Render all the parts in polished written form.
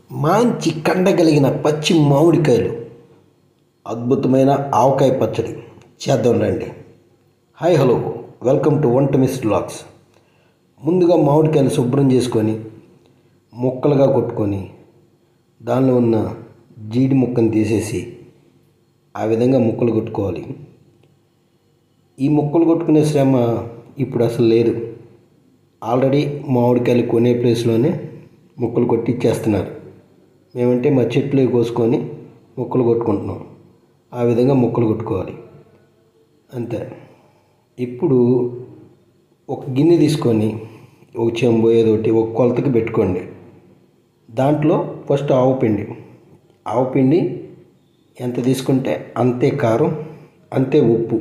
మంచి కండగలిగిన పచ్చి మామిడికాయలు, అద్భుతమైన ఆవకాయ పచ్చడి చేద్దాం రండి. హాయ్ హలో, వెల్కమ్ టు వంట మిస్ వ్లాగ్స్. ముందుగా మామిడికాయలు శుభ్రం చేసుకొని ముక్కలుగా కొట్టుకొని దానిలో ఉన్న జీడి ముక్కను తీసేసి ఆ విధంగా ముక్కలు కొట్టుకోవాలి. ఈ ముక్కలు కొట్టుకునే శ్రమ ఇప్పుడు అసలు లేదు. ఆల్రెడీ మామిడికాయలు కొనే ప్లేస్లోనే ముక్కలు కొట్టి ఇచ్చేస్తున్నారు. మేమంటే మా చెట్లు కోసుకొని ముక్కలు కొట్టుకుంటున్నాం. ఆ విధంగా ముక్కలు కొట్టుకోవాలి అంతే. ఇప్పుడు ఒక గిన్నె తీసుకొని ఒక చెంబు ఏదోటి ఒక కొలతకి పెట్టుకోండి. దాంట్లో ఫస్ట్ ఆవుపిండి ఎంత తీసుకుంటే అంతే కారం, అంతే ఉప్పు,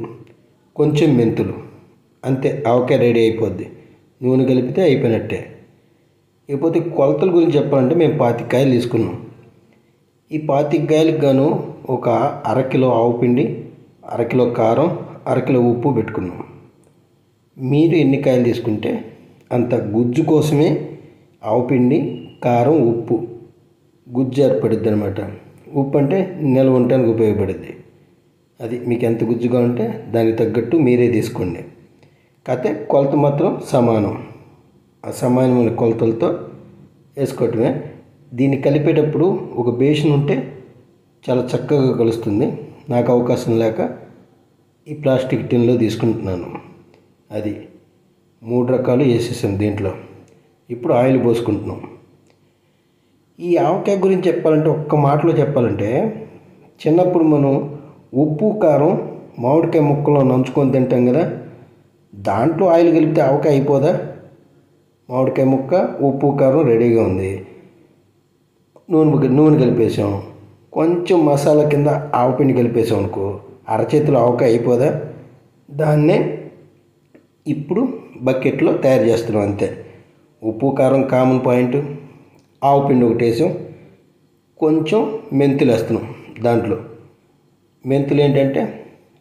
కొంచెం మెంతులు, అంతే ఆవకాయ రెడీ అయిపోద్ది. నూనె కలిపితే అయిపోయినట్టే. ఇకపోతే కొలతల గురించి చెప్పాలంటే మేము 25 కాయలు తీసుకున్నాం. ఈ 25 కాయలకు గాను ఒక అరకిలో ఆవుపిండి, అరకిలో కారం, అరకిలో ఉప్పు పెట్టుకున్నాం. మీరు ఎన్ని కాయలు తీసుకుంటే అంత గుజ్జు కోసమే ఆవుపిండి, కారం, ఉప్పు గుజ్జు ఏర్పడుద్ది అనమాట. ఉప్పు అంటే నిల్వ ఉండటానికి ఉపయోగపడుద్ది. అది మీకు ఎంత గుజ్జుగా ఉంటే దానికి తగ్గట్టు మీరే తీసుకోండి. కాకపోతే కొలత మాత్రం సమానం. ఆ సమానమైన కొలతలతో వేసుకోవటమే. దీన్ని కలిపేటప్పుడు ఒక బేషన్ ఉంటే చాలా చక్కగా కలుస్తుంది. నాకు అవకాశం లేక ఈ ప్లాస్టిక్ టిన్లో తీసుకుంటున్నాను. అది 3 రకాలు వేసేసాం దీంట్లో. ఇప్పుడు ఆయిల్ పోసుకుంటున్నాం. ఈ ఆవకాయ గురించి చెప్పాలంటే ఒక్క మాటలో చెప్పాలంటే, చిన్నప్పుడు మనం ఉప్పు కారం మామిడికాయ ముక్కలో నంచుకొని తింటాం కదా, దాంట్లో ఆయిల్ కలిపితే ఆవకాయ అయిపోదా? మామిడికాయ ముక్క, ఉప్పు కారం రెడీగా ఉంది. నూనె కలిపేసాం. కొంచెం మసాలా కింద ఆవపిండి కలిపేసాం అనుకో, అరచేతిలో ఆవకాయ అయిపోదా? దాన్నే ఇప్పుడు బకెట్లో తయారు చేస్తున్నాం అంతే. ఉప్పు కారం కామన్ పాయింట్, ఆవపిండి ఒకటి వేసాం, కొంచెం మెంతులు వేస్తున్నాం దాంట్లో. మెంతులు ఏంటంటే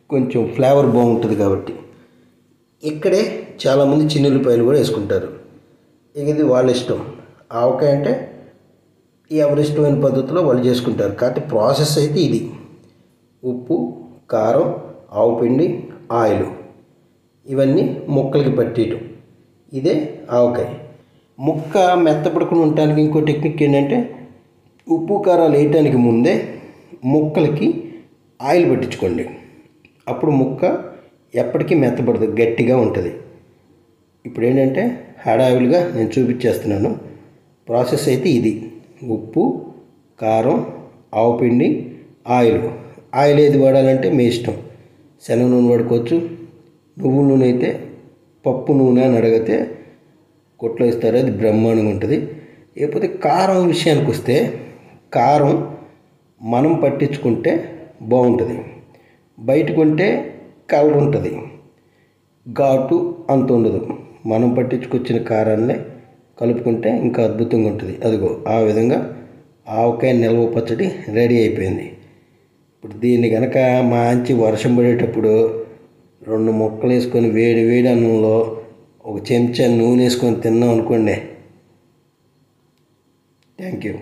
కొంచెం ఫ్లేవర్ బాగుంటుంది కాబట్టి. ఇక్కడే చాలామంది చిన్నుల్లిపాయలు కూడా వేసుకుంటారు. ఇది వాళ్ళ ఇష్టం. ఆవకాయ అంటే ఎవరి ఇష్టమైన పద్ధతిలో వాళ్ళు చేసుకుంటారు. కాబట్టి ప్రాసెస్ అయితే ఇది: ఉప్పు, కారం, ఆవుపిండి, ఆయిల్, ఇవన్నీ ముక్కలకి పట్టేయటం. ఇదే ఆవకాయ. ముక్క మెత్తపడుకుని ఉండటానికి ఇంకో టెక్నిక్ ఏంటంటే, ఉప్పు కారాలు వేయటానికి ముందే ముక్కలకి ఆయిల్ పట్టించుకోండి. అప్పుడు ముక్క ఎప్పటికీ మెత్తపడదు, గట్టిగా ఉంటుంది. ఇప్పుడు ఏంటంటే హడావిడిగా నేను చూపించేస్తున్నాను. ప్రాసెస్ అయితే ఇది: ఉప్పు, కారం, ఆవుపిండి, ఆయిల్ ఏది వాడాలంటే మీ ఇష్టం. శనగ నూనె వాడుకోవచ్చు. నువ్వుల నూనె అయితే పప్పు నూనె అని అడిగితే కొట్లో ఇస్తారు, అది బ్రహ్మాండంగా ఉంటుంది. లేకపోతే కారం విషయానికి వస్తే, కారం మనం పట్టించుకుంటే బాగుంటుంది. బయట కొంటే కలర్ ఉంటుంది, ఘాటు అంత ఉండదు. మనం పట్టించుకొచ్చిన కారాన్నే కలుపుకుంటే ఇంకా అద్భుతంగా ఉంటుంది. అదిగో ఆ విధంగా ఆవకాయ నిల్వ పచ్చడి రెడీ అయిపోయింది. ఇప్పుడు దీన్ని కనుక మంచి వర్షం పడేటప్పుడు 2 ముక్కలు వేసుకొని వేడి వేడి అన్నంలో ఒక చెంచా నూనె వేసుకొని తిన్నాం అనుకోండి. Thank you.